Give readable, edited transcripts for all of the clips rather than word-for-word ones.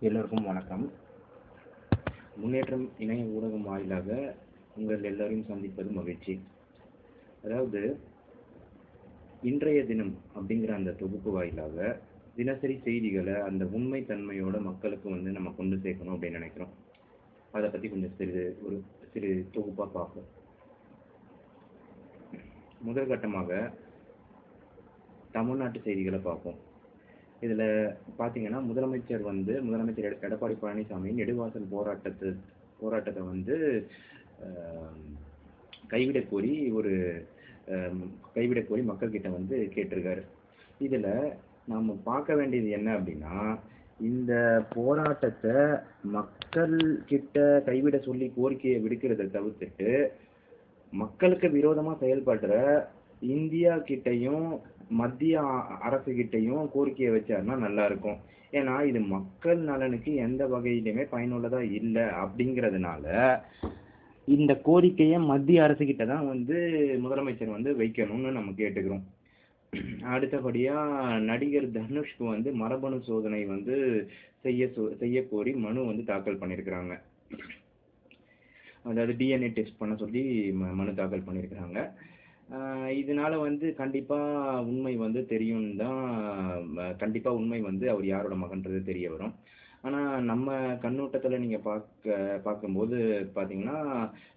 எல்லோருக்கும் வணக்கம். முன்னேற்றம் இணைய ஊடகம் வாயிலாக உங்கள் எல்லோரையும் சந்திப்பது மகிழ்ச்சி. அதாவது இன்றைய தினம் அப்படிங்கிற அந்த தொகுப்பு வாயிலாக தினசரி செய்திகளை அந்த உண்மை தன்மையோட மக்களுக்கு நம்ம கொண்டு சேர்க்கணும் அப்படின்னு நினைக்கிறோம். அதை பற்றி கொஞ்சம் சிறு தொகுப்பாக பார்ப்போம். முதல் கட்டமாக தமிழ்நாட்டு செய்திகளை பார்ப்போம். இதில் பார்த்தீங்கன்னா முதலமைச்சர் எடப்பாடி பழனிசாமி நெடுவாசல் போராட்டத்தை கைவிடக் கோரி மக்கள்கிட்ட கேட்டிருக்காரு. இதில் நாம் பார்க்க வேண்டியது என்ன அப்படின்னா, இந்த போராட்டத்தை மக்கள் கிட்ட கைவிட சொல்லி கோரிக்கையை விடுக்கிறத தவிர்த்துட்டு மக்களுக்கு விரோதமாக செயல்படுற இந்தியா கிட்டையும் மத்திய அரசு கிட்டையும் கோரிக்கையை வச்சாருன்னா நல்லா இருக்கும். ஏன்னா இது மக்கள் நலனுக்கு எந்த வகையிலுமே பயனுள்ளதா இல்லை அப்படிங்கிறதுனால இந்த கோரிக்கையை மத்திய அரசு கிட்ட தான் முதலமைச்சர் வைக்கணும்னு நம்ம கேட்டுக்கிறோம். அடுத்தபடியா நடிகர் தனுஷ்க்கு மரபணு சோதனை செய்ய கோரி மனு தாக்கல் பண்ணியிருக்கிறாங்க. அதாவது டிஎன்ஏ டெஸ்ட் பண்ண சொல்லி மனு தாக்கல் பண்ணியிருக்கிறாங்க. இதனால கண்டிப்பா உண்மை தெரியும் தான், கண்டிப்பா உண்மை அவர் யாரோட மகன்றது தெரிய வரும். ஆனா நம்ம கண்ணோட்டத்துல நீங்க பார்க்கும்போது பாத்தீங்கன்னா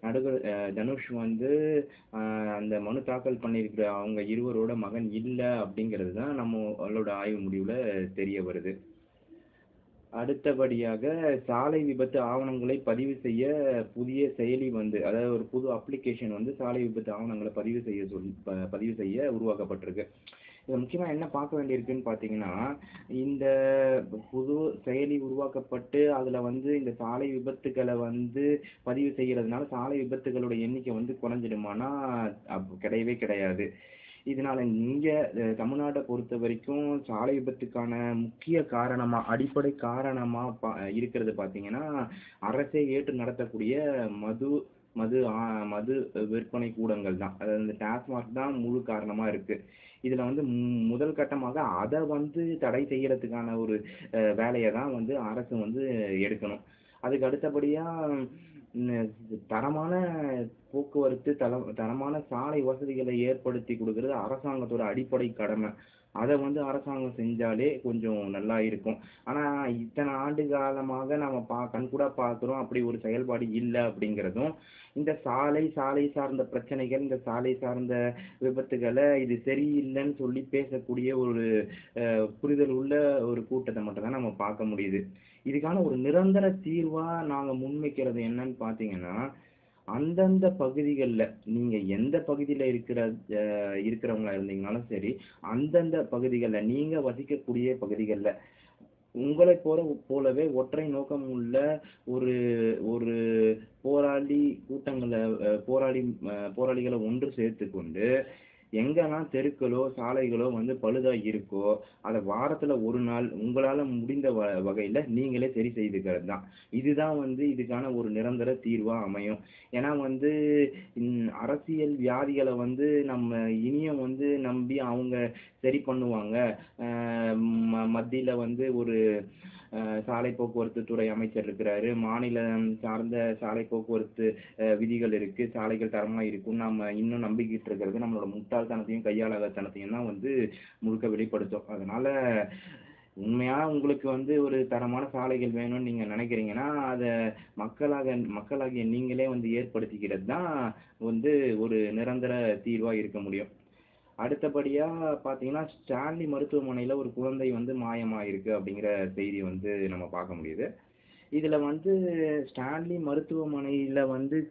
நடிகர் தனுஷ் அந்த மனு தாக்கல் பண்ணியிருக்கிற அவங்க இருவரோட மகன் இல்லை அப்படிங்கிறது தான் நம்மளோட ஆய்வு முடிவுல தெரிய வருது. அடுத்தபடியாக சாலை விபத்து ஆவணங்களை பதிவு செய்ய புதிய செயலி அதாவது ஒரு புது அப்ளிகேஷன் சாலை விபத்து ஆவணங்களை பதிவு செய்ய உருவாக்கப்பட்டிருக்கு. இதில் முக்கியமாக என்ன பார்க்க வேண்டியிருக்குன்னு பார்த்தீங்கன்னா, இந்த புது செயலி உருவாக்கப்பட்டு அதில் இந்த சாலை விபத்துக்களை பதிவு செய்கிறதுனால சாலை விபத்துகளோட எண்ணிக்கை குறைஞ்சிடுமானா கிடையவே கிடையாது. இதனால இங்க தமிழ்நாட்டை பொறுத்த வரைக்கும் சாலை விபத்துக்கான முக்கிய காரணமா, அடிப்படை காரணமா இருக்கிறது பாத்தீங்கன்னா, அரசே ஏற்று நடத்தக்கூடிய மது விற்பனை கூடங்கள் தான். அதாவது இந்த டாஸ்மாக் தான் முழு காரணமா இருக்கு. இதுல முதல் கட்டமாக அதை தடை செய்யறதுக்கான ஒரு வேலையை தான் அரசு எடுக்கணும். அதுக்கு அடுத்தபடியா தரமான போக்குவரத்து, தரமான சாலை வசதிகளை ஏற்படுத்தி கொடுக்கறது அரசாங்கத்தோட அடிப்படை கடமை. அதை அரசாங்கம் செஞ்சாலே கொஞ்சம் நல்லா இருக்கும். ஆனா இத்தனை ஆண்டு காலமாக நம்ம கண்கூட பார்க்கிறோம், அப்படி ஒரு செயல்பாடு இல்லை அப்படிங்கிறதும், இந்த சாலை சார்ந்த பிரச்சனைகள், இந்த சாலை சார்ந்த விபத்துகளை இது சரியில்லைன்னு சொல்லி பேசக்கூடிய ஒரு புரிதல் உள்ள ஒரு கூட்டத்தை மட்டும் தான் நம்ம பார்க்க முடியுது. இதுக்கான ஒரு நிரந்தர தீர்வா நாங்க முன்வைக்கிறது என்னன்னு பாத்தீங்கன்னா, அந்தந்த பகுதிகளில் நீங்க எந்த பகுதியில இருக்கிறவங்களா இருந்தீங்கனாலும் சரி, அந்தந்த பகுதிகளில் நீங்க வசிக்கக்கூடிய பகுதிகளில் உங்களை போலவே ஒற்றை நோக்கம் உள்ள ஒரு ஒரு போராளி கூட்டங்களை போராளிகளை ஒன்று சேர்த்து கொண்டு எங்கெல்லாம் தெருக்களோ சாலைகளோ பழுதா இருக்கோ அதை வாரத்துல ஒரு நாள் உங்களால முடிந்த வகையில நீங்களே சரி செய்துக்கிறது தான். இதுதான் இதுக்கான ஒரு நிரந்தர தீர்வா அமையும். ஏன்னா அரசியல் வியாதிகளை நம்ம இனியும் நம்பி அவங்க சரி பண்ணுவாங்க. மத்தியில ஒரு சாலை போக்குவரத்து துறை அமைச்சர் இருக்கிறாரு, மாநிலம் சார்ந்த சாலை போக்குவரத்து விதிகள் இருக்கு, சாலைகள் தரமா இருக்கும், நம்ம இன்னும் நம்பிக்கிட்டு இருக்கிறது நம்மளோட முட்டாள்தனத்தையும் கையாளாதனத்தையும் தான் முழுக்க வெளிப்படுத்தும். அதனால உண்மையா உங்களுக்கு ஒரு தரமான சாலைகள் வேணும்னு நீங்க நினைக்கிறீங்கன்னா அதை மக்களாகிய நீங்களே ஏற்படுத்திக்கிறது தான் ஒரு நிரந்தர தீர்வா இருக்க முடியும். அடுத்தபடியா பாத்தீங்கன்னா, ஸ்டான்லி மருத்துவமனையில ஒரு குழந்தை மாயமாயிருக்கு அப்படிங்கிற செய்தி நம்ம பார்க்க முடியுது. இதுல ஸ்டான்லி மருத்துவமனையில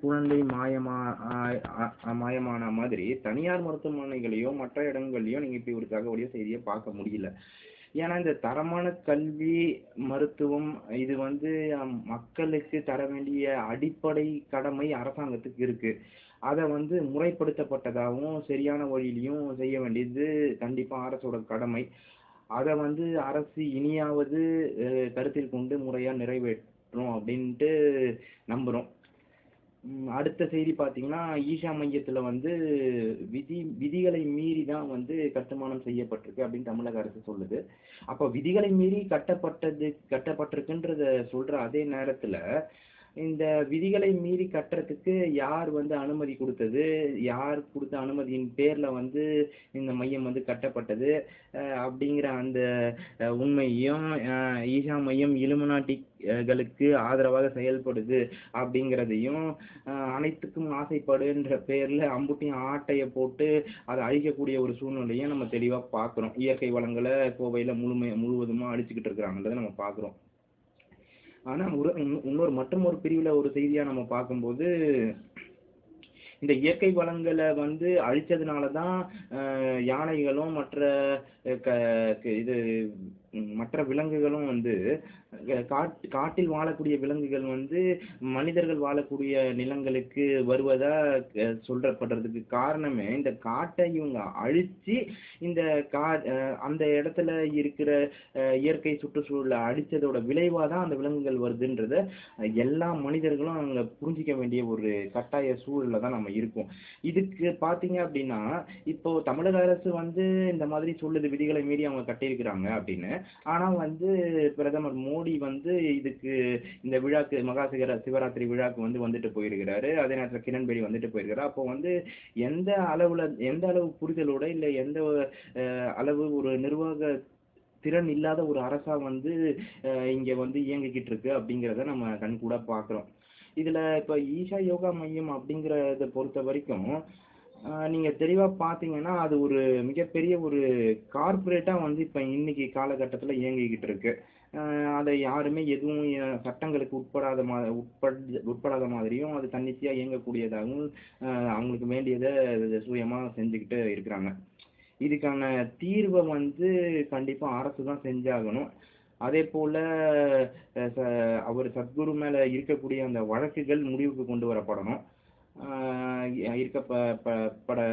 குழந்தை மாயமான மாதிரி தனியார் மருத்துவமனைகளையோ மற்ற இடங்கள்லயோ நீங்க இப்படி ஒரு தகவலையோ செய்தியை பார்க்க முடியல. ஏன்னா இந்த தரமான கல்வி, மருத்துவம் இது மக்களுக்கு தர வேண்டிய அடிப்படை கடமை அரசாங்கத்துக்கு இருக்கு. அதை முறைப்படுத்தப்பட்டதாகவும் சரியான வழியிலையும் செய்ய வேண்டியது கண்டிப்பா அரசோட கடமை. அதை அரசு இனியாவது கருத்தில் கொண்டு முறையா நிறைவேற்றும் அப்படின்ட்டு நம்புறோம். அடுத்த செய்தி பார்த்தீங்கன்னா, ஈஷா மையத்துல விதிகளை மீறி தான் கட்டுமானம் செய்யப்பட்டிருக்கு அப்படின்னு தமிழக அரசு சொல்லுது. அப்போ விதிகளை மீறி கட்டப்பட்டிருக்குன்றத சொல்ற அதே நேரத்துல இந்த விதிகளை மீறி கட்டுறதுக்கு யார் வந்து அனுமதி கொடுத்தது, யார் கொடுத்த அனுமதியின் பேர்ல வந்து இந்த மையம் வந்து கட்டப்பட்டது, அப்படிங்கிற அந்த உண்மையும், ஈஷா மையம் இலுமினாட்டிகளுக்கு ஆதரவாக செயல்படுது அப்படிங்கிறதையும், அனைத்துக்கும் ஆசைப்படுன்ற பேர்ல அம்புட்டியும் ஆட்டைய போட்டு அதை அழிக்கக்கூடிய ஒரு சூழ்நிலையும் நம்ம தெளிவா பார்க்கிறோம். இயற்கை வளங்களை கோவையில முழுவதுமா அழிச்சுக்கிட்டு இருக்கிறாங்கன்றதை நம்ம பார்க்கிறோம். ஆனா மற்றொரு பிரிவுல ஒரு செய்தியா நம்ம பார்க்கும்போது, இந்த இயற்கை வளங்களை வந்து அழிச்சதுனாலதான் யானைகளும் இது மற்ற விலங்குகளும் வந்து காட்டில் வாழக்கூடிய விலங்குகள் வந்து மனிதர்கள் வாழக்கூடிய நிலங்களுக்கு வருவதா சொல்றப்படுறதுக்கு காரணமே, இந்த காட்டை இவங்க அழிச்சு இந்த அந்த இடத்துல இருக்கிற இயற்கை சுற்றுச்சூழலை அழிச்சதோட விளைவாதான் அந்த விலங்குகள் வருதுன்றத எல்லா மனிதர்களும் அங்க புரிஞ்சிக்க வேண்டிய ஒரு கட்டாய சூழல்ல தான் நம்ம இருக்கோம். இதுக்கு பாத்தீங்க அப்படின்னா, இப்போ தமிழக அரசு வந்து இந்த மாதிரி சொல்லுது விதிகளை மீறி அவங்க கட்டியிருக்கிறாங்க அப்படின்னு. ஆனா வந்து பிரதமர் மோடி வந்து இதுக்கு இந்த விழாக்கு சிவராத்திரி விழாக்கு வந்து வந்துட்டு போயிருக்கிறாரு. அதே நேரத்தில் கிரண்பேடி வந்துட்டு போயிருக்கிறாரு. அப்போ வந்து எந்த அளவு புரிதலோட இல்ல எந்த அளவு ஒரு நிர்வாக திறன் இல்லாத ஒரு அரசா வந்து இங்க வந்து இயங்கிக்கிட்டு இருக்கு அப்படிங்கிறத நம்ம கண்கூட பாக்குறோம். இதுல இப்ப ஈஷா யோகா மையம் அப்படிங்கறத பொறுத்த வரைக்கும் நீங்க தெளிவா பாத்தீங்கன்னா, அது ஒரு மிகப்பெரிய ஒரு கார்ப்பரேட்டா வந்து இப்ப இன்னைக்கு காலகட்டத்துல இயங்கிக்கிட்டு இருக்கு. அதை யாருமே எதுவும் சட்டங்களுக்கு உட்படாத மாதிரியும், அது தன்னிச்சையா இயங்கக்கூடியதாகவும் அவங்களுக்கு வேண்டியதை சுயமா செஞ்சுக்கிட்டு இருக்கிறாங்க. இதுக்கான தீர்வை வந்து கண்டிப்பா அரசு தான் செஞ்சாகணும். அதே போல அவர் சத்குரு மேல இருக்கக்கூடிய அந்த வழக்குகள் முடிவுக்கு கொண்டு வரப்படணும்.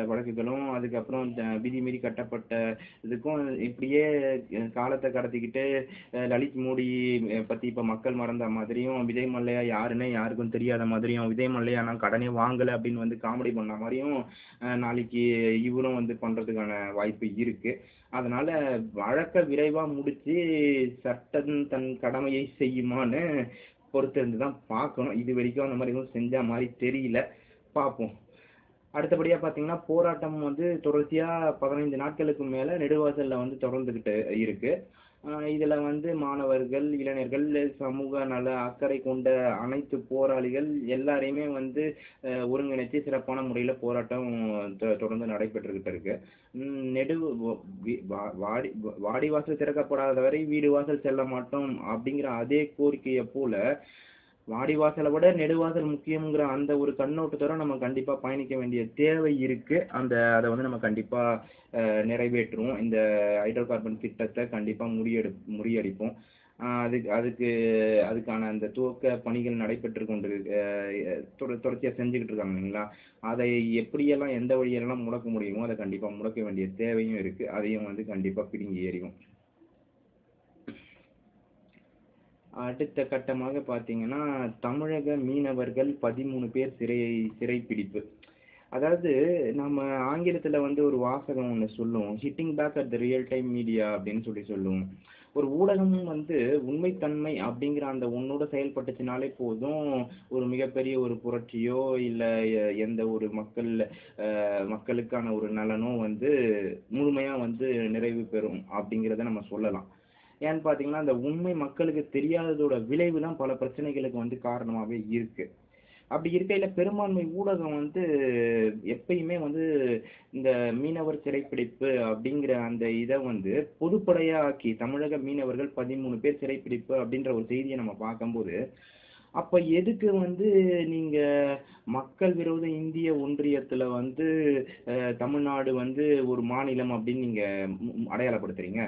வழக்குகளும் அதுக்கப்புறம் விதிமீறி கட்டப்பட்ட இதுக்கும் இப்படியே காலத்தை கடத்திக்கிட்டு லலித் மோடி பத்தி இப்ப மக்கள் மறந்த மாதிரியும், விஜய் மல்லையா யாருன்னே யாருக்கும் தெரியாத மாதிரியும், விஜய் மல்லையா நான் கடனே வாங்கல அப்படின்னு வந்து காமெடி பண்ண மாதிரியும் நாளைக்கு இவரும் வந்து பண்றதுக்கான வாய்ப்பு இருக்கு. அதனால வழக்க விரைவா முடிச்சு சட்டம் தன் கடமையை செய்யுமான்னு பொறுத்திருந்து தான் பார்க்கணும். இது வரைக்கும் அந்த மாதிரி எதுவும் செஞ்ச மாதிரி தெரியல. பார்ப்போம். அடுத்தபடியா பாத்தீங்கன்னா, போராட்டம் வந்து தொடர்ச்சியா 15 நாட்களுக்கு மேல நெடுவாசல்ல வந்து தொடர்ந்துகிட்டு இருக்கு. இதுல வந்து மாணவர்கள், இளைஞர்கள், சமூக நல அக்கறை கொண்ட அனைத்து போராளிகள் எல்லாரையுமே வந்து ஒருங்கிணைத்து சிறப்பான முறையில போராட்டம் தொடர்ந்து நடைபெற்றுகிட்டு இருக்கு. வாடி வாசல் திறக்கப்படாத வரை வீடு வாசல் செல்ல மாட்டோம் அப்படிங்கிற அதே கோரிக்கையை போல, வாடிவாசலை விட நெடுவாசல் முக்கியங்கிற அந்த ஒரு கண்ணோட்டத்தோட நம்ம கண்டிப்பா பயணிக்க வேண்டிய தேவை இருக்கு. அதை வந்து நம்ம கண்டிப்பா நிறைவேற்றுவோம். இந்த ஹைட்ரோ கார்பன் திட்டத்தை கண்டிப்பா முறியடிப்போம். அதுக்கான அந்த துவக்க பணிகள் நடைபெற்று கொண்டு தொடர்ச்சியா செஞ்சுக்கிட்டு இருக்காங்க இல்லைங்களா? அதை எப்படியெல்லாம் எந்த வழியெல்லாம் முடக்க முடியுமோ அதை கண்டிப்பா முடக்க வேண்டிய தேவையும் இருக்கு. அதையும் வந்து கண்டிப்பா பிடுங்கி எறிவோம். அடுத்த கட்டமாக பார்த்தீங்கன்னா, தமிழக மீனவர்கள் 13 பேர் சிறைப்பிடிப்பு. அதாவது நம்ம ஆங்கிலத்துல வந்து ஒரு வாசகம் ஒண்ணு சொல்லுவோம், hitting back at the real time media அப்படின்னு சொல்லுவோம். ஒரு ஊடகம் வந்து உண்மைத்தன்மை அப்படிங்கிற அந்த ஒன்னோட செயல்பட்டுச்சுனாலே போதும், ஒரு மிகப்பெரிய ஒரு புரட்சியோ இல்ல எந்த ஒரு மக்களுக்கான ஒரு நலனோ வந்து முழுமையா வந்து நிறைவு பெறும் அப்படிங்கிறத நம்ம சொல்லலாம். ஏன்னு பாத்தீங்கன்னா, அந்த உண்மை மக்களுக்கு தெரியாததோட விளைவு தான் பல பிரச்சனைகளுக்கு வந்து காரணமாவே இருக்கு. அப்படி இருக்கையில பெரும்பான்மை ஊடகம் வந்து எப்பயுமே வந்து இந்த மீனவர் சிறைப்பிடிப்பு அப்படிங்கிற அந்த இதை வந்து பொதுப்படையாக்கி, தமிழக மீனவர்கள் 13 பேர் சிறைப்பிடிப்பு அப்படின்ற ஒரு செய்தியை நம்ம பார்க்கும்போது, அப்ப எதுக்கு வந்து நீங்க மக்கள் விரோத இந்திய ஒன்றியத்துல வந்து தமிழ்நாடு வந்து ஒரு மாநிலம் அப்படின்னு நீங்க அடையாளப்படுத்துறீங்க?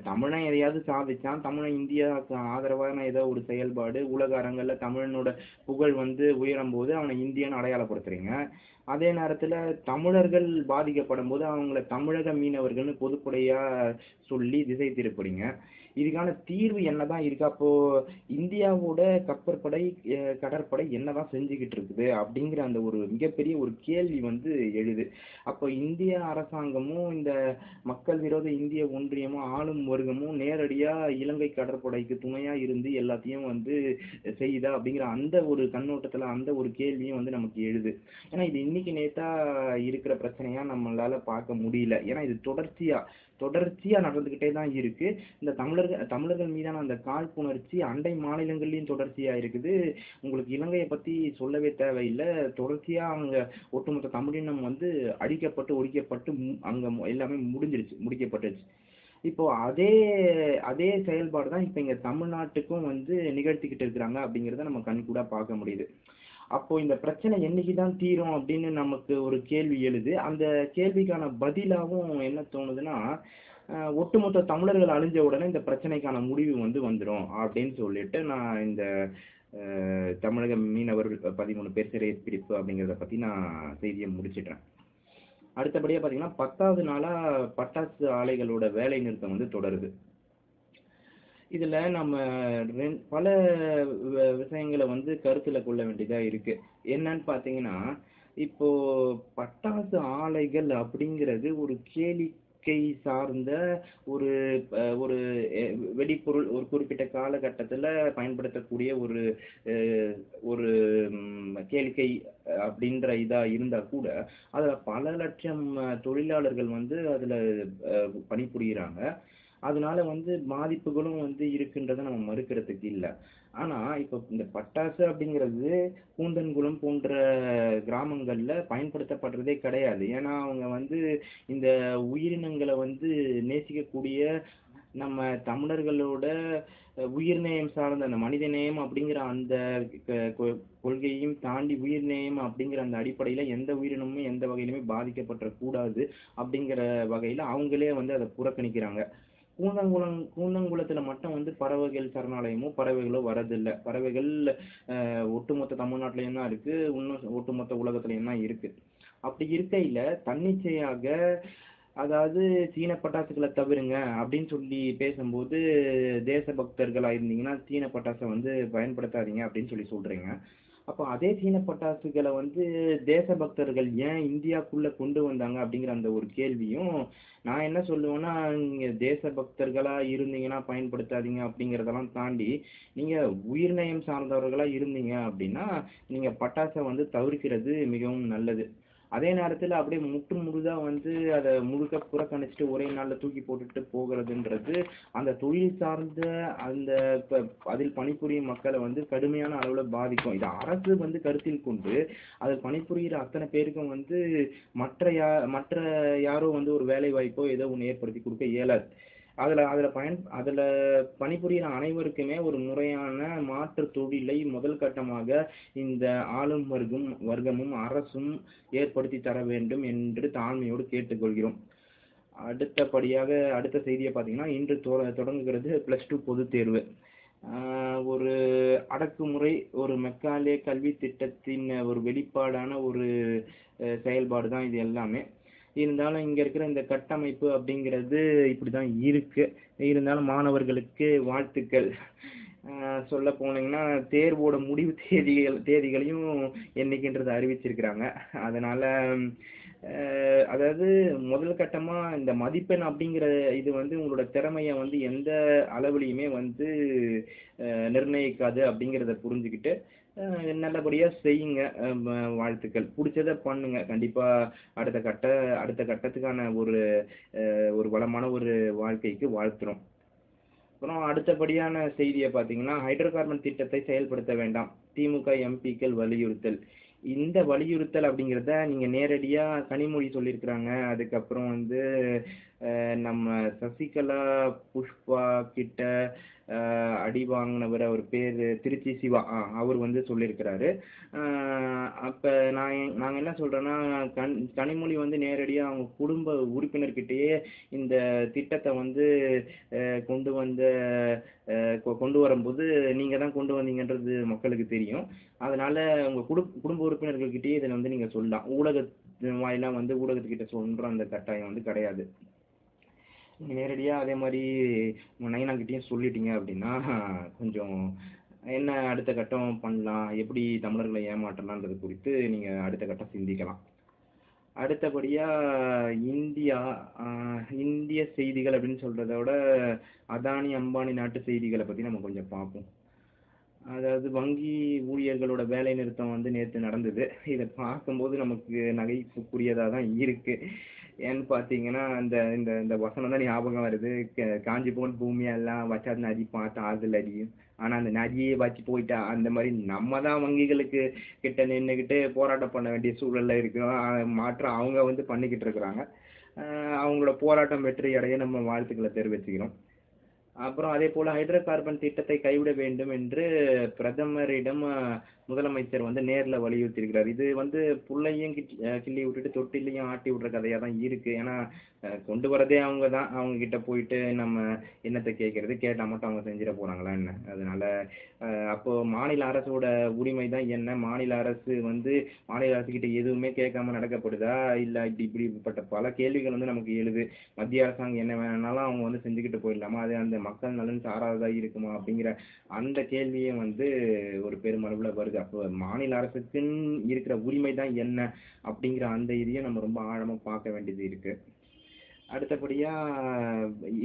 தமிழன் எதையாவது சாதிச்சான், தமிழன் இந்தியாவுக்கு ஆதரவான ஏதோ ஒரு செயல்பாடு உலக அரங்கல்ல தமிழனோட புகழ் வந்து உயரும் போது அவனை இந்தியன்னு அடையாளப்படுத்துறீங்க. அதே நேரத்துல தமிழர்கள் பாதிக்கப்படும் போது அவங்கள தமிழக மீனவர்கள்னு பொதுப்படையா சொல்லி திசை திருப்புறீங்க. இதுக்கான தீர்வு என்னதான் இருக்கு? அப்போ இந்தியாவோட கப்பற்படை, கடற்படை என்னதான் செஞ்சுகிட்டு இருக்குது அப்படிங்கிற அந்த ஒரு மிகப்பெரிய ஒரு கேள்வி வந்து எழுது. அப்போ இந்திய அரசாங்கமும் இந்த மக்கள் விரோத இந்திய ஒன்றியமும் ஆளும் வர்க்கமும் நேரடியா இலங்கை கடற்படைக்கு துணையா இருந்து எல்லாத்தையும் வந்து செய்யுதா அப்படிங்கிற அந்த ஒரு கண்ணோட்டத்துல அந்த ஒரு கேள்வியும் வந்து நமக்கு எழுது. ஏன்னா இது இன்னைக்கு நேத்தா இருக்கிற பிரச்சனையா நம்மளால பார்க்க முடியல. ஏன்னா இது தொடர்ச்சியா நடந்துகிட்டே தான் இருக்கு. இந்த தமிழர்கள் மீதான அந்த காழ்ப்புணர்ச்சி அண்டை மாநிலங்கள்லயும் தொடர்ச்சியா இருக்குது. உங்களுக்கு இலங்கையை பத்தி சொல்லவே தேவையில்லை. தொடர்ச்சியா அங்க ஒட்டுமொத்த தமிழினம் வந்து அழிக்கப்பட்டு ஒழிக்கப்பட்டு அங்க எல்லாமே முடிக்கப்பட்டுச்சு. இப்போ அதே அதே செயல்பாடு தான் இப்ப இங்க தமிழ்நாட்டுக்கும் வந்து நிகழ்த்திக்கிட்டு இருக்கிறாங்க அப்படிங்கிறத நம்ம கண்கூடா பார்க்க முடியுது. அப்போ இந்த பிரச்சனை என்னைக்குதான் தீரும் அப்படின்னு நமக்கு ஒரு கேள்வி எழுது. அந்த கேள்விக்கான பதிலாவும் என்ன தோணுதுன்னா, ஒட்டுமொத்த தமிழர்கள் அழிஞ்ச உடனே இந்த பிரச்சனைக்கான முடிவு வந்து வந்துரும் அப்படின்னு சொல்லிட்டு நான் இந்த தமிழக மீனவர்கள் 13 பேர் சிறை பிடிப்பு அப்படிங்கிறத பத்தி நான் செய்தியை முடிச்சிட்டேன். அடுத்தபடியா பாத்தீங்கன்னா 10வது நாளா பட்டாசு ஆலைகளோட வேலை நிறுத்தம் வந்து தொடருது. இதுல நம்ம பல விஷயங்களை வந்து கருத்துல கொள்ள வேண்டியதா இருக்கு. என்னன்னு பாத்தீங்கன்னா, இப்போ பட்டாசு ஆலைகள் அப்படிங்கிறது ஒரு கேளிக்கை சார்ந்த ஒரு ஒரு வெடிப்பொருள், ஒரு குறிப்பிட்ட காலகட்டத்துல பயன்படுத்தக்கூடிய ஒரு ஒரு கேளிக்கை அப்படின்ற இதா இருந்தா கூட அதுல பல லட்சம் தொழிலாளர்கள் வந்து அதுல பணிபுரியுறாங்க. அதனால வந்து பாதிப்புகளும் வந்து இருக்குன்றத நம்ம மறுக்கிறதுக்கு இல்ல. ஆனா இப்ப இந்த பட்டாசு அப்படிங்கிறது கூந்தன்குளம் போன்ற கிராமங்கள்ல பயன்படுத்தப்படுறதே கிடையாது. ஏன்னா அவங்க வந்து இந்த உயிரினங்களை வந்து நேசிக்கக்கூடிய நம்ம தமிழர்களோட உயிர்நேயம் சார்ந்த அந்த மனிதநேயம் அப்படிங்கிற அந்த கொள்கையையும் தாண்டி உயிர்நேயம் அப்படிங்கிற அந்த அடிப்படையில எந்த உயிரினமும் எந்த வகையிலுமே பாதிக்கப்பட்ட கூடாது அப்படிங்கிற வகையில அவங்களே வந்து அதை புறக்கணிக்கிறாங்க. கூந்தங்குளத்துல மட்டும் வந்து பறவைகள் சரணாலயமோ பறவைகளோ வரதில்லை. பறவைகள் ஒட்டுமொத்த தமிழ்நாட்டிலையும் தான் இருக்கு, இன்னும் ஒட்டுமொத்த உலகத்திலையும் தான் இருக்கு. அப்படி இருக்கையில தன்னிச்சையாக, அதாவது சீன பட்டாசுகளை தவிருங்க அப்படின்னு சொல்லி பேசும்போது தேசபக்தர்களா இருந்தீங்கன்னா சீன பட்டாசை வந்து பயன்படுத்தாதீங்க அப்படின்னு சொல்லி சொல்றீங்க. அப்போ அதே சீன பட்டாசுகளை வந்து தேசபக்தர்கள் ஏன் இந்தியாக்குள்ள கொண்டு வந்தாங்க அப்படிங்கிற அந்த ஒரு கேள்வியும் நான் என்ன சொல்லுவேன்னா, நீங்க தேசபக்தர்களா இருந்தீங்கன்னா பயன்படுத்தாதீங்க அப்படிங்கிறதெல்லாம் தாண்டி நீங்க உயிர்நயம் சார்ந்தவர்களா இருந்தீங்க அப்படின்னா நீங்க பட்டாசை வந்து தவிர்க்கிறது மிகவும் நல்லது. அதே நேரத்துல அப்படியே முற்று முழுதா வந்து அதை முழுக்க புறக்கணிச்சுட்டு ஒரே நாள்ல தூக்கி போட்டுட்டு போகிறதுன்றது அந்த தொழில் சார்ந்த அந்த அதில் பணிபுரியும் மக்களை வந்து கடுமையான அளவுல பாதிக்கும். இது அரசு வந்து கருத்தில் கொண்டு அதில் பணிபுரிகிற அத்தனை பேருக்கும் வந்து மற்ற யாரோ வந்து ஒரு வேலை வாய்ப்போ ஏதோ ஒன்று ஏற்படுத்தி கொடுக்க இயலாது. அதுல பணிபுரிகிற அனைவருக்குமே ஒரு முறையான மாற்று தொழிலை முதல் கட்டமாக இந்த ஆளும் வர்க்கமும் அரசும் ஏற்படுத்தி தர வேண்டும் என்று தாழ்மையோடு கேட்டுக்கொள்கிறோம். அடுத்தபடியாக அடுத்த செய்தியை பார்த்தீங்கன்னா, இன்று தொடங்குகிறது +2 பொதுத் தேர்வு. ஒரு அடக்குமுறை, ஒரு மெக்காலே கல்வி திட்டத்தின் ஒரு வெளிப்பாடான ஒரு செயல்பாடு தான் இது எல்லாமே. இருந்தாலும் இங்க இருக்கிற இந்த கட்டமைப்பு அப்படிங்கிறது இப்படிதான் இருக்கு. இருந்தாலும் மாணவர்களுக்கு வாழ்த்துக்கள். சொல்ல போனீங்கன்னா தேர்வோட முடிவு தேதிகளையும் என்னைக்குன்றதை அறிவிச்சிருக்கிறாங்க. அதனால அதாவது முதல் கட்டமா இந்த மதிப்பெண் அப்படிங்கிற இது வந்து உங்களோட திறமைய வந்து எந்த அளவுலையுமே வந்து நிர்ணயிக்காது அப்படிங்கிறத புரிஞ்சுக்கிட்டு நல்லபடியா செய்யுங்க. வாழ்த்துக்கள். புடிச்சத பண்ணுங்க. கண்டிப்பா அடுத்த கட்டத்துக்கான ஒரு வளமான ஒரு வாழ்க்கைக்கு வாழ்த்துறோம். அப்புறம் அடுத்தபடியான செய்தியை பார்த்தீங்கன்னா, ஹைட்ரோ கார்பன் திட்டத்தை செயல்படுத்த வேண்டாம், திமுக எம்பிக்கள் வலியுறுத்தல். இந்த வலியுறுத்தல் அப்படிங்கிறத நீங்க நேரடியா கனிமொழி சொல்லியிருக்கிறாங்க. அதுக்கப்புறம் வந்து நம்ம சசிகலா புஷ்பா கிட்ட அடி வாங்கினவர், அவர் பேர் திருச்சி சிவா, அவர் வந்து சொல்லியிருக்கிறாரு. அப்போ நாங்கள் என்ன சொல்கிறோன்னா, கனிமொழி வந்து நேரடியாக அவங்க குடும்ப உறுப்பினர்கிட்டயே இந்த திட்டத்தை வந்து கொண்டு வந்த கொண்டு வரும்போது நீங்கள் தான் கொண்டு வந்தீங்கன்றது மக்களுக்கு தெரியும். அதனால் உங்கள் குடும்ப உறுப்பினர்கள்கிட்டயே இதில் வந்து நீங்கள் சொல்லலாம். வாயிலாம் வந்து ஊடகத்துக்கிட்ட சொல்கிற அந்த கட்டாயம் வந்து கிடையாது. நீங்கள் நேரடியாக அதே மாதிரி நைனாக்கிட்டேயும் சொல்லிட்டீங்க அப்படின்னா கொஞ்சம் என்ன அடுத்த கட்டம் பண்ணலாம், எப்படி தமிழர்களை ஏமாற்றலான்றது குறித்து நீங்கள் அடுத்த கட்டம் சிந்திக்கலாம். அடுத்தபடியாக இந்திய செய்திகள் அப்படின்னு சொல்கிறத விட அதானி அம்பானி நாட்டு செய்திகளை பற்றி நம்ம கொஞ்சம் பார்ப்போம். அதாவது வங்கி ஊழியர்களோட வேலை நிறுத்தம் வந்து நேற்று நடந்தது. இதை பார்க்கும்போது நமக்கு நகைப்புக்குரியதாக தான் இருக்குது. ஏன்னு பார்த்தீங்கன்னா இந்த இந்த இந்த வசனம் தான் ஞாபகம் வருது. காஞ்சி போன பூமியெல்லாம் வச்சா நதி பார்த்து ஆறுதல் அடியும், ஆனால் அந்த நதியே வச்சு போயிட்டா அந்த மாதிரி நம்ம தான் வங்கிகளுக்கு கிட்ட நின்றுக்கிட்டு போராட்டம் பண்ண வேண்டிய சூழலில் இருக்கிறோம். மாற்றம் அவங்க வந்து பண்ணிக்கிட்டு இருக்கிறாங்க. அவங்களோட போராட்டம் வெற்றி அடைய நம்ம வாழ்த்துக்களை தெரிவிச்சுக்கிறோம். அப்புறம் அதே போல ஹைட்ரோ கார்பன் திட்டத்தை கைவிட வேண்டும் என்று பிரதமரிடம் முதலமைச்சர் வந்து நேர்ல வலியுறுத்தியிருக்கிறார். இது வந்து புள்ளையும் கிள்ளி விட்டுட்டு தொட்டிலையும் ஆட்டி விடுற கதையா தான் இருக்கு. ஏன்னா கொண்டு வரதே அவங்க தான். அவங்க கிட்ட போயிட்டு நம்ம என்னத்தை கேட்கறது, கேட்டா மட்டும் அவங்க செஞ்சிட போறாங்களா என்ன? அதனால அப்போ மாநில அரசோட உரிமை தான் என்ன? மாநில அரசு வந்து மாநில அரசு கிட்ட எதுவுமே கேட்காம நடக்கப்படுதா, இல்ல இப்படிப்பட்ட பல கேள்விகள் வந்து நமக்கு எழுது. மத்திய அரசாங்கம் என்ன வேணாலும் அவங்க வந்து செஞ்சுக்கிட்டு போயிடலாமா, அது அந்த மக்கள் நலன் சாராததா இருக்குமா அப்படிங்கிற அந்த கேள்வியே வந்து ஒரு பெருமளவுல வருது. அப்போ மாநில அரசுக்குன்னு இருக்கிற உரிமை தான் என்ன அப்படிங்கிற அந்த இதையும் நம்ம ரொம்ப ஆழமா பார்க்க வேண்டியது இருக்கு. அடுத்தபடியா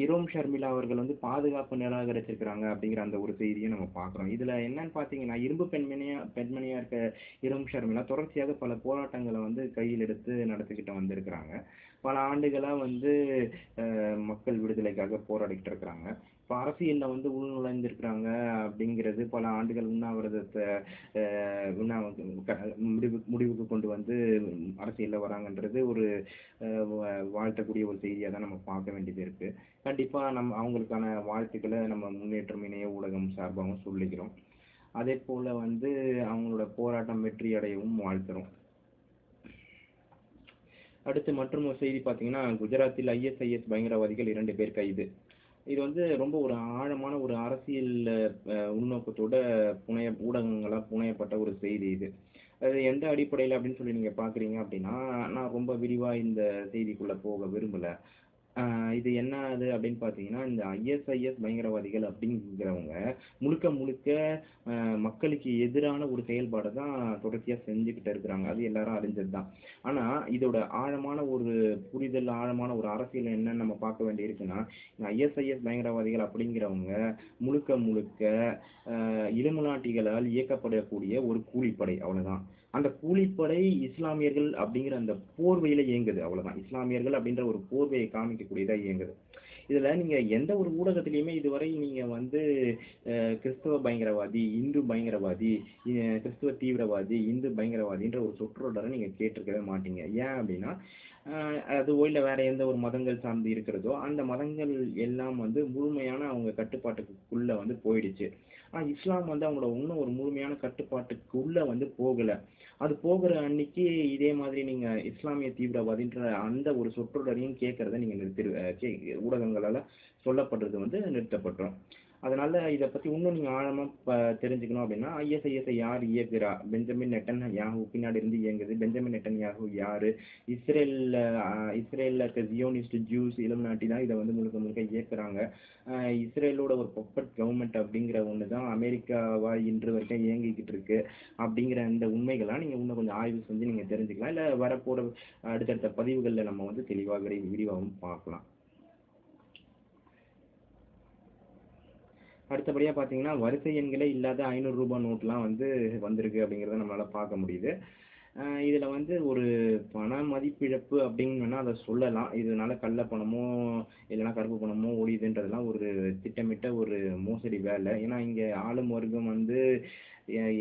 இரோம் ஷர்மிளா அவர்கள் வந்து பாதுகாப்பு நிராகரிச்சிருக்கிறாங்க அப்படிங்கிற அந்த ஒரு செய்தியும் நம்ம பார்க்குறோம். இதுல என்னன்னு பார்த்தீங்கன்னா, இரும்பு பெண்மணியா இருக்க இரோம் ஷர்மிளா தொடர்ச்சியாக பல போராட்டங்களை வந்து கையில் எடுத்து நடத்திக்கிட்டு வந்திருக்கிறாங்க. பல ஆண்டுகளா வந்து மக்கள் விடுதலைக்காக போராடிக்கிட்டு இருக்கிறாங்க. இப்போ அரசியல்ல வந்து உள்நுழைந்திருக்கிறாங்க அப்படிங்கிறது, பல ஆண்டுகள் உண்ணாவிரதத்தை முடிவுக்கு கொண்டு வந்து அரசியல்ல வராங்கன்றது ஒரு வாழ்த்தக்கூடிய ஒரு செய்தியா தான் நம்ம பார்க்க வேண்டியது இருக்கு. கண்டிப்பா அவங்களுக்கான வாழ்த்துக்களை நம்ம முன்னேற்றம் இணைய ஊடகம் சார்பாகவும் சொல்லிக்கிறோம். அதே போல வந்து அவங்களோட போராட்டம் வெற்றி அடையவும் வாழ்த்துறோம். அடுத்து மற்றும் ஒரு செய்தி பார்த்தீங்கன்னா, குஜராத்தில் ISIS பயங்கரவாதிகள் 2 பேர் கைது. இது வந்து ரொம்ப ஒரு ஆழமான ஒரு அரசியல் உள்நோக்கத்தோட ஊடகங்களால் புனையப்பட்ட ஒரு செய்தி இது. அது எந்த அடிப்படையில் அப்படின்னு சொல்லி நீங்க பார்க்குறீங்க அப்படின்னா, நான் ரொம்ப விரிவா இந்த செய்திக்குள்ள போக விரும்பல. இது என்ன ஆகுது அப்படின்னு பார்த்தீங்கன்னா, இந்த ISIS பயங்கரவாதிகள் அப்படிங்கிறவங்க முழுக்க முழுக்க மக்களுக்கு எதிரான ஒரு செயல்பாடை தான் தொடர்ச்சியா செஞ்சுக்கிட்டு இருக்கிறாங்க. அது எல்லாரும் அறிஞ்சது தான். ஆனா இதோட ஆழமான ஒரு புரிதல், ஆழமான ஒரு அரசியல் என்னன்னு நம்ம பார்க்க வேண்டியிருக்குன்னா, இந்த ISIS பயங்கரவாதிகள் அப்படிங்கிறவங்க முழுக்க முழுக்க இலுமினாட்டிகளால் இயக்கப்படக்கூடிய ஒரு கூலிப்படை, அவ்வளவுதான். அந்த கூலிப்படை இஸ்லாமியர்கள் அப்படிங்கிற அந்த போர்வையில இயங்குது, அவ்வளவுதான். இஸ்லாமியர்கள் அப்படின்ற ஒரு போர்வையை காமிக்கக்கூடியதா இயங்குது. இதுல நீங்க எந்த ஒரு ஊடகத்திலையுமே இதுவரை நீங்க வந்து கிறிஸ்தவ பயங்கரவாதி, இந்து பயங்கரவாதி, கிறிஸ்தவ தீவிரவாதி, இந்து பயங்கரவாதின்ற ஒரு சொற்றொடரை நீங்க கேட்டிருக்கவே மாட்டீங்க. ஏன் அப்படின்னா, அதுவோ இல்லை வேற எந்த ஒரு மதங்கள் சார்ந்து இருக்கிறதோ அந்த மதங்கள் எல்லாம் வந்து முழுமையான அவங்க கட்டுப்பாட்டுக்குள்ள வந்து போயிடுச்சு. ஆனா இஸ்லாம் வந்து அவங்களோட இன்னும் ஒரு முழுமையான கட்டுப்பாட்டுக்குள்ள வந்து போகல. அது போகிற அன்னைக்கு இதே மாதிரி நீங்க இஸ்லாமிய தீவிரவாதின்ற அந்த ஒரு சொற்றொடரையும் கேட்கறத நீங்க ஊடகங்களால சொல்லப்படுறது வந்து நிறுத்தப்பட்டுரும். அதனால இதை பத்தி இன்னும் நீங்க ஆழமா தெரிஞ்சுக்கணும் அப்படின்னா, ISIS-ஐ யார் இயக்குறா, பெஞ்சமின் நெட்டன்யாஹூ பின்னாடி இருந்து இயங்குது. பெஞ்சமின் நெட்டன்யாஹூ யாரு, இஸ்ரேல்ல இருக்க ஜியோனிஸ்ட் ஜூஸ் இலுமினாட்டி தான் இதை வந்து முழுக்க முழுக்க இயக்குறாங்க. இஸ்ரேலோட ஒரு பப்பட் கவர்மெண்ட் அப்படிங்கிற ஒன்று தான் அமெரிக்காவா இன்று வரைக்கும் இயங்கிக்கிட்டு இருக்கு. அப்படிங்கிற இந்த உண்மைகள்லாம் நீங்க இன்னும் கொஞ்சம் ஆய்வு செஞ்சு நீங்க தெரிஞ்சுக்கலாம். இல்லை வரப்போற அடுத்தடுத்த பதிவுகளில் நம்ம வந்து தெளிவாக விரிவாகவும் பார்க்கலாம். அடுத்தபடியாக பார்த்தீங்கன்னா, வரிசை எண்களே இல்லாத ரூ. 500 நோட்லாம் வந்து வந்திருக்கு அப்படிங்கிறத நம்மளால் பார்க்க முடியுது. இதில் வந்து ஒரு பண மதிப்பிழப்பு அப்படின்னு வேணால் அதை சொல்லலாம். இதனால கள்ள பணமோ இல்லைன்னா கருப்பு பணமோ ஒழியுதுன்றதெல்லாம் ஒரு திட்டமிட்ட ஒரு மோசடி வேலை. ஏன்னா இங்கே ஆளும் வர்க்கம் வந்து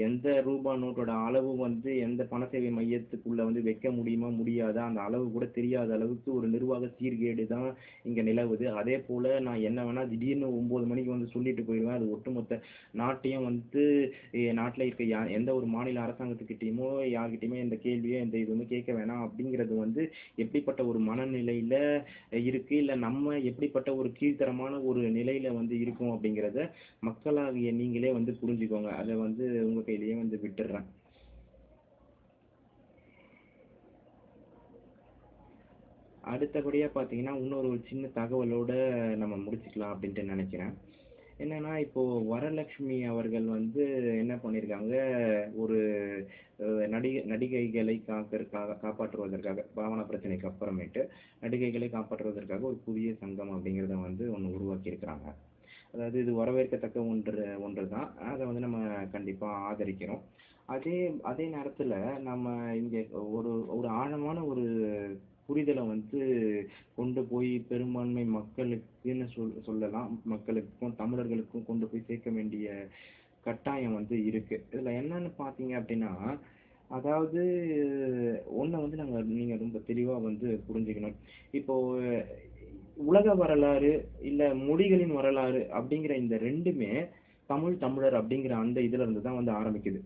எந்த ரூபா நோட்டோட அளவு வந்து எந்த பண சேவை மையத்துக்குள்ள வந்து வைக்க முடியுமா முடியாதா அந்த அளவு கூட தெரியாத அளவுக்கு ஒரு நிர்வாக சீர்கேடு தான் இங்க நிலவுது. அதே போல நான் என்ன வேணா திடீர்னு 9 மணிக்கு வந்து சொல்லிட்டு போயிடுவேன். அது ஒட்டுமொத்த நாட்டையும் வந்து நாட்டில் இருக்க எந்த ஒரு மாநில அரசாங்கத்துக்கிட்டேயுமோ யார்கிட்டயுமே இந்த கேள்வியோ இந்த இது வந்து கேட்க வேணாம் அப்படிங்கிறது வந்து எப்படிப்பட்ட ஒரு மனநிலையில இருக்கு, இல்ல நம்ம எப்படிப்பட்ட ஒரு கீழ்த்தரமான ஒரு நிலையில வந்து இருக்கும் அப்படிங்கிறத மக்களாகிய நீங்களே வந்து புரிஞ்சுக்கோங்க. அதை வந்து உங்க கையிலேயே வந்து விட்டுடுறேன். அடுத்தபடியா பார்த்தீங்கன்னா இன்னொரு ஒரு சின்ன தகவலோட நம்ம முடிச்சுக்கலாம் அப்படின்ட்டு நினைக்கிறேன். என்னன்னா இப்போ வரலட்சுமி அவர்கள் வந்து என்ன பண்ணியிருக்காங்க, ஒரு நடிகைகளை காப்பாற்றுவதற்காக பாவனா பிரச்சனைக்கு அப்புறமேட்டு நடிகைகளை காப்பாற்றுவதற்காக ஒரு புதிய சங்கம் அப்படிங்கிறத வந்து ஒன்று உருவாக்கி இருக்கிறாங்க. அதாவது இது வரவேற்கத்தக்க ஒன்று தான். அதை வந்து நம்ம கண்டிப்பா ஆதரிக்கிறோம். அதே அதே நேரத்துல நம்ம இங்க ஒரு ஒரு ஆழமான ஒரு புரிதலை வந்து கொண்டு போய் பெரும்பான்மை மக்களுக்குன்னு சொல்லலாம், மக்களுக்கும் தமிழர்களுக்கும் கொண்டு போய் சேர்க்க வேண்டிய கட்டாயம் வந்து இருக்கு. இதுல என்னன்னு பாத்தீங்க அப்படின்னா, அதாவது ஒண்ணு வந்து நீங்க ரொம்ப தெளிவா வந்து புரிஞ்சுக்கணும். இப்போ உலக வரலாறு இல்ல மொழிகளின் வரலாறு அப்படிங்கிற இந்த ரெண்டுமே தமிழர் அப்படிங்கிற அந்த இதுல இருந்து தான் வந்து ஆரம்பிக்குது.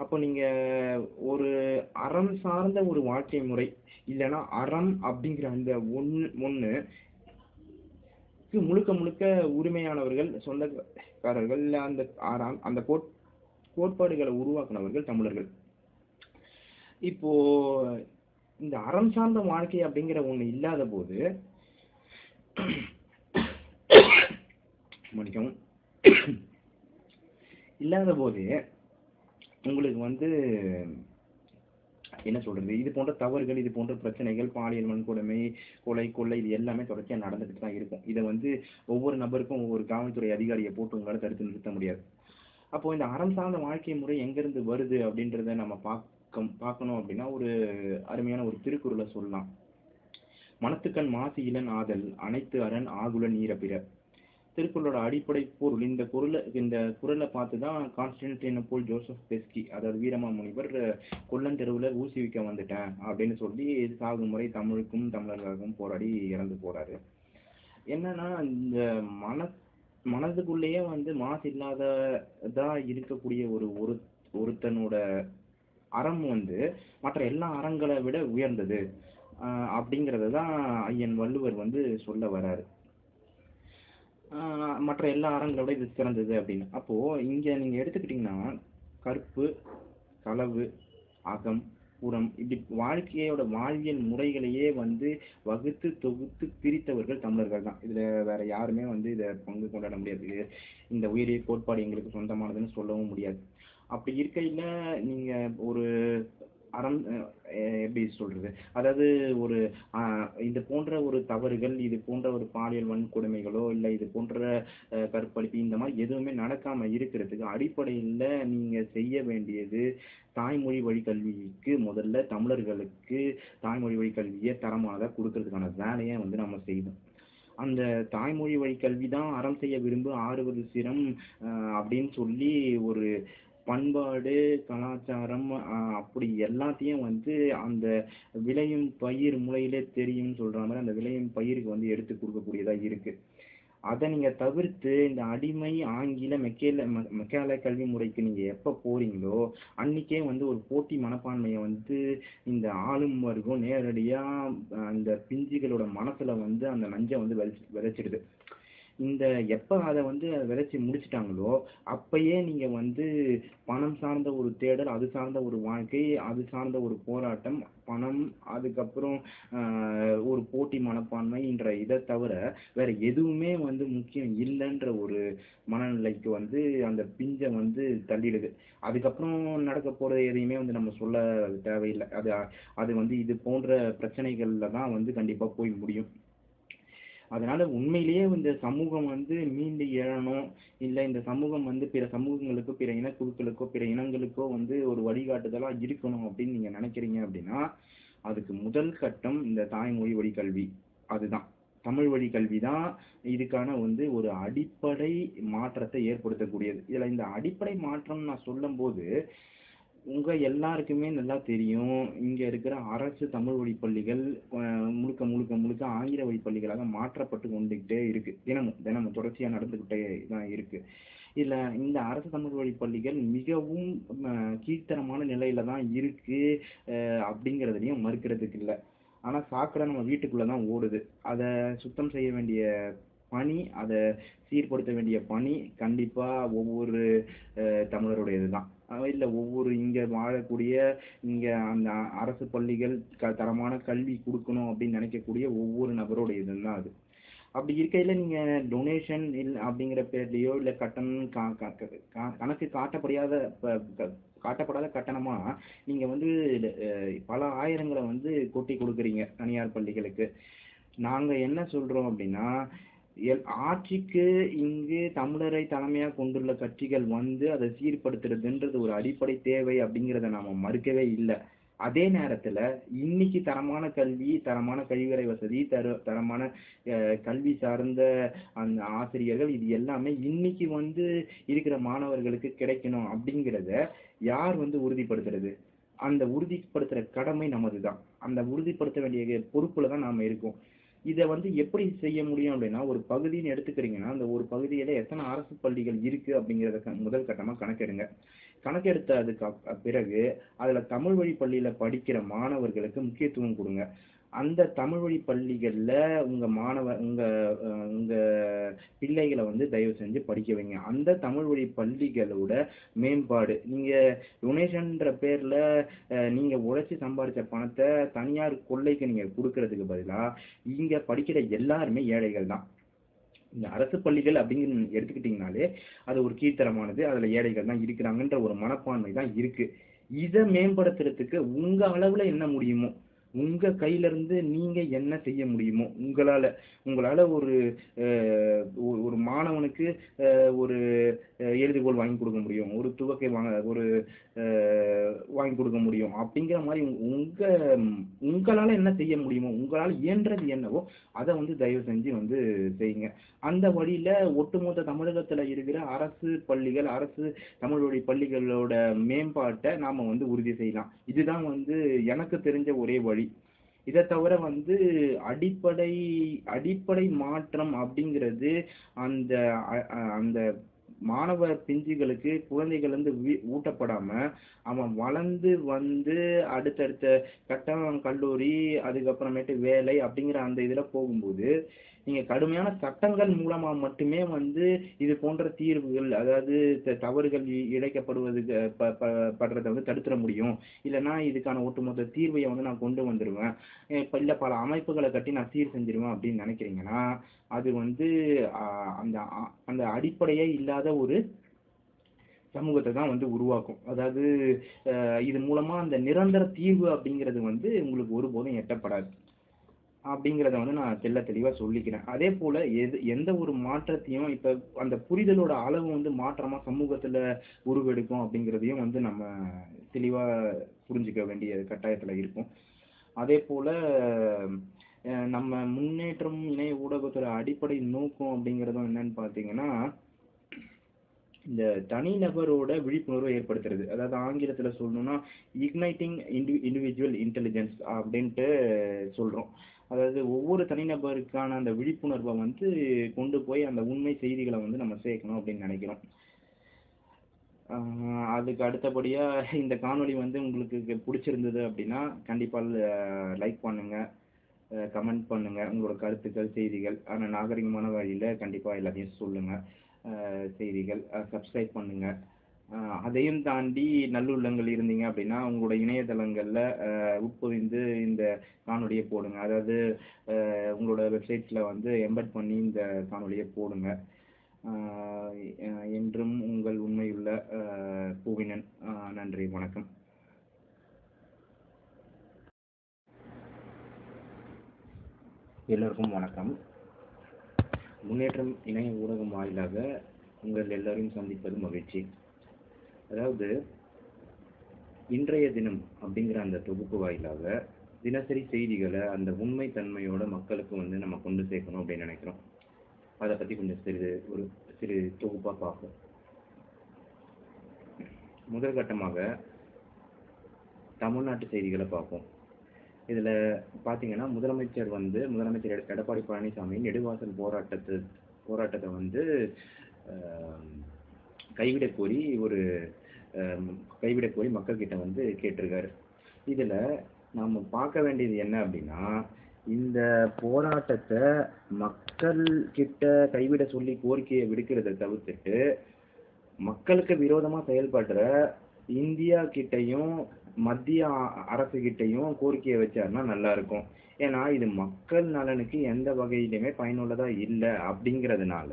அப்போ நீங்க ஒரு அறம் சார்ந்த ஒரு வாழ்க்கை முறை இல்லைன்னா அறம் அப்படிங்கிற அந்த ஒண்ணு முழுக்க முழுக்க உரிமையானவர்கள், சொந்தக்காரர்கள், இல்ல அந்த அந்த கோட்பாடுகளை உருவாக்குனவர்கள் தமிழர்கள். இப்போ இந்த அறம் சார்ந்த வாழ்க்கை அப்படிங்கிற ஒண்ணு இல்லாத போது மன்னிக்கவும், இல்லாத போது உங்களுக்கு வந்து என்ன சொல்றது, இது போன்ற தவறுகள், இது போன்ற பிரச்சனைகள், பாலியல் வன்கொடுமை, கொலை, கொள்ளை, இது எல்லாமே தொடர்ச்சியா நடந்துட்டு தான் இருக்கும். இதை வந்து ஒவ்வொரு நபருக்கும் ஒவ்வொரு காவல்துறை அதிகாரியை போட்டு உங்களால தடுத்து நிறுத்த முடியாது. அப்போ இந்த அறம் சார்ந்த வாழ்க்கை முறை எங்கிருந்து வருது அப்படின்றத நம்ம பார்க்கணும் அப்படின்னா ஒரு அருமையான ஒரு திருக்குறளை சொல்லலாம். மனத்துக்கண் மாசு இலன் ஆதல் அனைத்து அரண் ஆகுல நீர பிற. திருக்குறளோட அடிப்படை பொருள் இந்த குறளை பார்த்து தான் கான்ஸ்டன்டினோபிள் ஜோசப் பெஸ்கி, அதாவது வீரமாமுனிவர், கொல்லந்தெருவுல ஊசி விக்க வந்துட்டேன் அப்படின்னு சொல்லி சாகும் முறை தமிழுக்கும் தமிழர்களுக்கும் போராடி இறந்து போறாரு. என்னன்னா இந்த மனதுக்குள்ளேயே வந்து மாசு இல்லாததா இருக்கக்கூடிய ஒருத்தனோட அறம் வந்து மற்ற எல்லா அறங்களை விட உயர்ந்தது அப்படிங்கறத தான் ஐயன் வள்ளுவர் வந்து சொல்ல வராரு. மற்ற எல்லா அறங்களை விட இது சிறந்தது அப்படின்னு. அப்போ இங்க நீங்க எடுத்துக்கிட்டீங்கன்னா கற்பு, களவு, அகம், புறம், இப்படி வாழ்க்கையோட வாழ்வியல் முறைகளையே வந்து வகுத்து தொகுத்து பிரித்தவர்கள் தமிழர்கள் தான். இதுல வேற யாருமே வந்து இதை பங்கு கொண்டாட முடியாது. இந்த உயரிய கோட்பாடு எங்களுக்கு சொந்தமானதுன்னு சொல்லவும் முடியாது. அப்படி இருக்கையில நீங்க ஒரு அறம் எப்படி சொல்றது, அதாவது ஒரு இது போன்ற ஒரு தவறுகள், இது போன்ற ஒரு பாலியல் வன்கொடுமைகளோ இல்ல இது போன்ற கற்பழிப்பு இந்த மாதிரி எதுவுமே நடக்காம இருக்கிறதுக்கு அடிப்படையில் நீங்க செய்ய வேண்டியது தாய்மொழி வழி கல்விக்கு முதல்ல தமிழர்களுக்கு தாய்மொழி வழி கல்வியை தரமானதா கொடுக்கறதுக்கான வேலையை வந்து நம்ம செய்யணும். அந்த தாய்மொழி வழி கல்வி தான் அறம் செய்ய விரும்பு ஆறுவது சிரம் அப்படின்னு சொல்லி ஒரு பண்பாடு, கலாச்சாரம் அப்படி எல்லாத்தையும் வந்து அந்த விளையும் பயிர் முளையிலே தெரியும்னு சொல்ற மாதிரி அந்த விளையும் பயிருக்கு வந்து எடுத்து கொடுக்கக்கூடியதா இருக்கு. அதை நீங்க தவிர்த்து இந்த அடிமை ஆங்கில மெக்கால கல்வி முறைக்கு நீங்க எப்ப போறீங்களோ அன்னைக்கே வந்து ஒரு போட்டி மனப்பான்மையை வந்து இந்த ஆளும் வர்க்கம் நேரடியா அந்த பிஞ்சுகளோட மனசுல வந்து அந்த நஞ்சை வந்து விதைச்சிடுது. இந்த எப்ப அதை வந்து விதைச்சி முடிச்சிட்டாங்களோ அப்பயே நீங்க வந்து பணம் சார்ந்த ஒரு தேடல், அது சார்ந்த ஒரு வாழ்க்கை, அது சார்ந்த ஒரு போராட்டம், பணம், அதுக்கப்புறம் ஒரு போட்டி மனப்பான்மைன்ற இதை தவிர வேற எதுவுமே வந்து முக்கியம் இல்லைன்ற ஒரு மனநிலைக்கு வந்து அந்த பிஞ்சை வந்து தள்ளிடுது. அதுக்கப்புறம் நடக்க போறது எதையுமே வந்து நம்ம சொல்ல தேவையில்லை. அது வந்து இது போன்ற பிரச்சனைகள்ல தான் வந்து கண்டிப்பா போய் முடியும். அதனால உண்மையிலேயே இந்த சமூகம் வந்து மீண்டு எழணும், இல்ல இந்த சமூகம் வந்து பிற சமூகங்களுக்கோ பிற இனக்குழுக்களுக்கோ பிற இனங்களுக்கோ வந்து ஒரு வழிகாட்டுதலா இருக்கணும் அப்படின்னு நீங்க நினைக்கிறீங்க அப்படின்னா அதுக்கு முதல் கட்டம் இந்த தாய்மொழி வழி கல்வி. அதுதான் தமிழ் வழி கல்வி தான் இதுக்கான வந்து ஒரு அடிப்படை மாற்றத்தை ஏற்படுத்தக்கூடியது. இதில் இந்த அடிப்படை மாற்றம் நான் சொல்லும்போது உங்க எல்லாருக்குமே நல்லா தெரியும். இங்க இருக்கிற அரசு தமிழ் வழி பள்ளிகள் முழுக்க முழுக்க முழுக்க ஆங்கில வழி பள்ளிகளாக மாற்றப்பட்டு கொண்டுகிட்டே இருக்கு. தினமும் தினமும் தொடர்ச்சியா நடந்துகிட்டே தான் இருக்கு. இதுல இந்த அரசு தமிழ் வழி பள்ளிகள் மிகவும் கீழ்த்தரமான நிலையில தான் இருக்கு அப்படிங்கிறதையும் மறுக்கிறதுக்கு இல்லை. ஆனா சாக்கடை நம்ம வீட்டுக்குள்ள தான் ஓடுது. அதை சுத்தம் செய்ய வேண்டிய பணி, அதை சீர்படுத்த வேண்டிய பணி கண்டிப்பா ஒவ்வொரு தமிழருடையது தான். இல்லை ஒவ்வொரு இங்க வாழக்கூடிய இங்க அந்த அரசு பள்ளிகள் தரமான கல்வி கொடுக்கணும் அப்படின்னு நினைக்கக்கூடிய ஒவ்வொரு நபருடையது தான் அது. அப்படி இருக்கையில நீங்க டொனேஷன் அப்படிங்கிற பேர்லயோ இல்ல கட்டணம் கணக்கு காட்டப்படாத கட்டணமா நீங்க வந்து பல ஆயிரங்களை வந்து கொட்டி கொடுக்குறீங்க தனியார் பள்ளிகளுக்கு. நாங்க என்ன சொல்றோம் அப்படின்னா, ஆட்சிக்கு இங்கு தமிழரை தலைமையா கொண்டுள்ள கட்சிகள் வந்து அதை சீர்படுத்துறதுன்றது ஒரு அடிப்படை தேவை அப்படிங்கிறத நாம மறுக்கவே இல்லை. அதே நேரத்துல இன்னைக்கு தரமான கல்வி, தரமான கழிவறை வசதி, தரமான கல்வி சார்ந்த அந்த ஆசிரியர்கள் இது எல்லாமே இன்னைக்கு வந்து இருக்கிற மாணவர்களுக்கு கிடைக்கணும் அப்படிங்கிறத யார் வந்து உறுதிப்படுத்துறது? அந்த உறுதிப்படுத்துற கடமை நமதுதான். அந்த உறுதிப்படுத்த வேண்டிய பொறுப்புல தான் நாம இருக்கோம். இதை வந்து எப்படி செய்ய முடியும் அப்படின்னா, ஒரு பகுதின்னு எடுத்துக்கிறீங்கன்னா அந்த ஒரு பகுதியில எத்தனை அரசு பள்ளிகள் இருக்கு அப்படிங்கிறத முதல் கட்டமா கணக்கெடுங்க. கணக்கெடுத்ததுக்கு பிறகு அதுல தமிழ் வழி பள்ளியில படிக்கிற மாணவர்களுக்கு முக்கியத்துவம் கொடுங்க. அந்த தமிழ் வழி பள்ளிகள்ல உங்க உங்க பிள்ளைகளை வந்து தயவு செஞ்சு படிக்க வைங்க. அந்த தமிழ் வழி பள்ளிகளோட மேம்பாடு, நீங்க டொனேஷன்ற பேர்ல நீங்க உழைச்சி சம்பாதிச்ச பணத்தை தனியார் கொள்ளைக்கு நீங்க கொடுக்கறதுக்கு பதிலா இங்க படிக்கிற எல்லாருமே ஏழைகள் தான். இந்த அரசு பள்ளிகள் அப்படின்னு எடுத்துக்கிட்டீங்கனாலே அது ஒரு கீழ்த்தரமானது, அதுல ஏழைகள் தான் இருக்கிறாங்கன்ற ஒரு மனப்பான்மை தான் இருக்கு. இதை மேம்படுத்துறதுக்கு உங்க அளவுல என்ன முடியுமோ, உங்க கையில இருந்து நீங்க என்ன செய்ய முடியுமோ, உங்களால ஒரு ஒரு மாணவனுக்கு ஒரு எழுதுகோல் வாங்கி கொடுக்க முடியும், ஒரு துவக்கை வாங்கி கொடுக்க முடியும் அப்படிங்கிற மாதிரி உங்களால என்ன செய்ய முடியுமோ, உங்களால இயன்றது என்னவோ அதை வந்து தயவு செஞ்சு வந்து செய்யுங்க. அந்த வழியில ஒட்டுமொத்த தமிழகத்துல இருக்கிற அரசு பள்ளிகள், அரசு தமிழ் வழி பள்ளிகளோட மேம்பாட்டை நாம வந்து உறுதி செய்யலாம். இதுதான் வந்து எனக்கு தெரிஞ்ச ஒரே வழி. இதை தவிர வந்து அடிப்படை மாற்றம் அப்படிங்கிறது அந்த அந்த மாணவ பிஞ்சுகளுக்கு குழந்தைகள் வந்து ஊட்டப்படாம அவன் வளர்ந்து வந்து அடுத்தடுத்த கட்டணம், கல்லூரி, அதுக்கப்புறமேட்டு வேலை அப்படிங்கிற அந்த இதுல போகும்போது நீங்க கடுமையான சட்டங்கள் மூலமா மட்டுமே வந்து இது போன்ற தீர்வுகள், அதாவது தவறுகள் இழைக்கப்படுவதுக்கு படுறதை வந்து தடுத்துட முடியும். இல்லைன்னா இதுக்கான ஒட்டுமொத்த தீர்வையை வந்து நான் கொண்டு வந்துடுவேன், இல்லை பல அமைப்புகளை கட்டி நான் சீர் செஞ்சிருவேன் அப்படின்னு நினைக்கிறீங்கன்னா அது வந்து அந்த அந்த அடிப்படையே இல்லாத ஒரு சமூகத்தை தான் வந்து உருவாக்கும். அதாவது இது மூலமா அந்த நிரந்தர தீர்வு அப்படிங்கிறது வந்து உங்களுக்கு ஒருபோதும் எட்டப்படாது அப்படிங்கிறத வந்து நான் தெளிவா சொல்லிக்கிறேன். அதே போல எந்த ஒரு மாற்றத்தையும் இப்ப அந்த புரிதலோட அளவு வந்து மாற்றமா சமூகத்துல உருவெடுக்கும் அப்படிங்கிறதையும் வந்து நம்ம தெளிவா புரிஞ்சுக்க வேண்டிய கட்டாயத்துல இருக்கும். அதே போல நம்ம முன்னேற்றம் இணைய ஊடகத்தோட அடிப்படை நோக்கம் அப்படிங்கிறதும் என்னன்னு பார்த்தீங்கன்னா, இந்த தனிநபரோட விழிப்புணர்வை ஏற்படுத்துறது. அதாவது ஆங்கிலத்துல சொல்லணும்னா இக்னைட்டிங் இண்டிவிஜுவல் இன்டெலிஜென்ஸ் அப்படின்ட்டு சொல்றோம். அதாவது ஒவ்வொரு தனிநபருக்கான அந்த விழிப்புணர்வை வந்து கொண்டு போய் அந்த உண்மை செய்திகளை வந்து நம்ம சேர்க்கணும் அப்படின்னு நினைக்கிறோம். அதுக்கு அடுத்தபடியா இந்த காணொளி வந்து உங்களுக்கு பிடிச்சிருந்தது அப்படின்னா கண்டிப்பா லைக் பண்ணுங்க, கமெண்ட் பண்ணுங்க, உங்களோட கருத்துக்கள், செய்திகள் நாகரிகமான வழியில கண்டிப்பா எல்லாத்தையும் சொல்லுங்க. செய்திகள் சப்ஸ்கிரைப் பண்ணுங்க. அதையும் தாண்டி நல்லுள்ளங்கள் இருந்தீங்க அப்படின்னா உங்களோட இணையதளங்கள்ல உட்பொதிந்து இந்த காணொலியை போடுங்க. அதாவது உங்களோட வெப்சைட்ல வந்து எம்பெட் பண்ணி இந்த காணொலியை போடுங்க. என்றும் உங்கள் உண்மையுள்ள பூவினன். நன்றி, வணக்கம். எல்லோருக்கும் வணக்கம். முன்னேற்றம் இணைய ஊடகம் வாயிலாக உங்கள் எல்லாரையும் சந்திப்பது மகிழ்ச்சி. அதாவது இன்றைய தினம் அப்படிங்கிற அந்த தொகுப்பு வாயிலாக தினசரி செய்திகளை அந்த உண்மை தன்மையோட மக்களுக்கு வந்து நம்ம கொண்டு சேர்க்கணும் அப்படின்னு நினைக்கிறோம். அதை பற்றி கொஞ்சம் சிறு தொகுப்பாக பார்ப்போம். முதல் கட்டமாக தமிழ்நாட்டு செய்திகளை பார்ப்போம். இதில் பார்த்தீங்கன்னா முதலமைச்சர் எடப்பாடி பழனிசாமி நெடுவாசல் போராட்டத்தை வந்து கைவிடக் கோரி மக்கள்கிட்ட வந்து கேட்டிருக்காரு. இதில் நாம் பார்க்க வேண்டியது என்ன அப்படின்னா, இந்த போராட்டத்தை மக்கள் கிட்ட கைவிட சொல்லி கோரிக்கையை விடுக்கிறத தவிர்த்துட்டு மக்களுக்கு விரோதமா செயல்படுற இந்தியா கிட்டையும் மத்திய அரசு கிட்டையும் கோரிக்கையை வச்சாருன்னா நல்லா இருக்கும். ஏன்னா இது மக்கள் நலனுக்கு எந்த வகையிலுமே பயனுள்ளதா இல்லை அப்படிங்கிறதுனால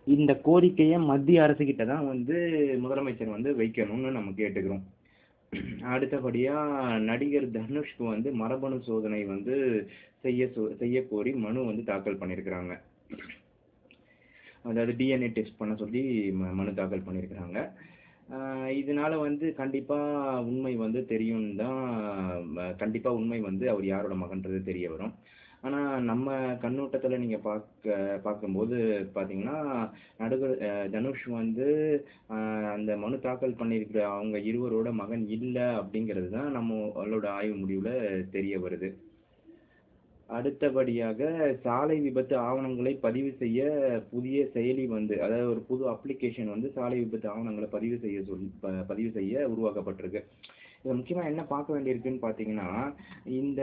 இந்த கோரிக்கையை மத்திய அரசு கிட்ட தான் வந்து முதலமைச்சர் வந்து வைக்கணும்னு நம்ம கேட்டுக்கிறோம். அடுத்தபடியா நடிகர் தனுஷ்க்கு வந்து மரபணு சோதனை வந்து செய்ய கோரி மனு வந்து தாக்கல் பண்ணியிருக்கிறாங்க. அதாவது டிஎன்ஏ டெஸ்ட் பண்ண சொல்லி மனு தாக்கல் பண்ணியிருக்கிறாங்க. இதனால வந்து கண்டிப்பாக உண்மை வந்து தெரியும் தான், கண்டிப்பாக உண்மை வந்து அவர் யாரோட மகன்றது தெரிய வரும். ஆனால் நம்ம கண்ணோட்டத்தில் நீங்கள் பார்க்கும்போது பார்த்தீங்கன்னா நடுவர் தனுஷ் வந்து அந்த மனு தாக்கல் பண்ணியிருக்கிற அவங்க இருவரோட மகன் இல்லை அப்படிங்கிறது தான் நம்மளோட ஆய்வு முடிவில் தெரிய வருது. அடுத்தபடியாக சாலை விபத்து ஆவணங்களை பதிவு செய்ய புதிய செயலி வந்து, அதாவது ஒரு புது அப்ளிகேஷன் வந்து சாலை விபத்து ஆவணங்களை பதிவு செய்ய உருவாக்கப்பட்டிருக்கு. இதில் முக்கியமாக என்ன பார்க்க வேண்டியிருக்குன்னு பார்த்தீங்கன்னா, இந்த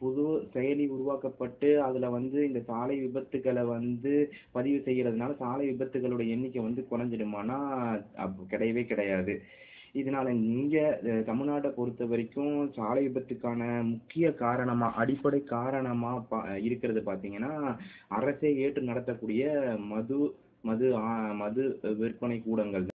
புது செயலி உருவாக்கப்பட்டு அதில் வந்து இந்த சாலை விபத்துக்களை வந்து பதிவு செய்கிறதுனால சாலை விபத்துகளோட எண்ணிக்கை வந்து குறைஞ்சிடுமானா கிடையவே கிடையாது. இதனால இங்கே தமிழ்நாட்டை பொறுத்த வரைக்கும் சாலை விபத்துக்கான முக்கிய காரணமாக அடிப்படை காரணமாக இருக்கிறது பார்த்தீங்கன்னா, அரசே ஏற்று நடத்தக்கூடிய மது விற்பனை கூடங்கள்.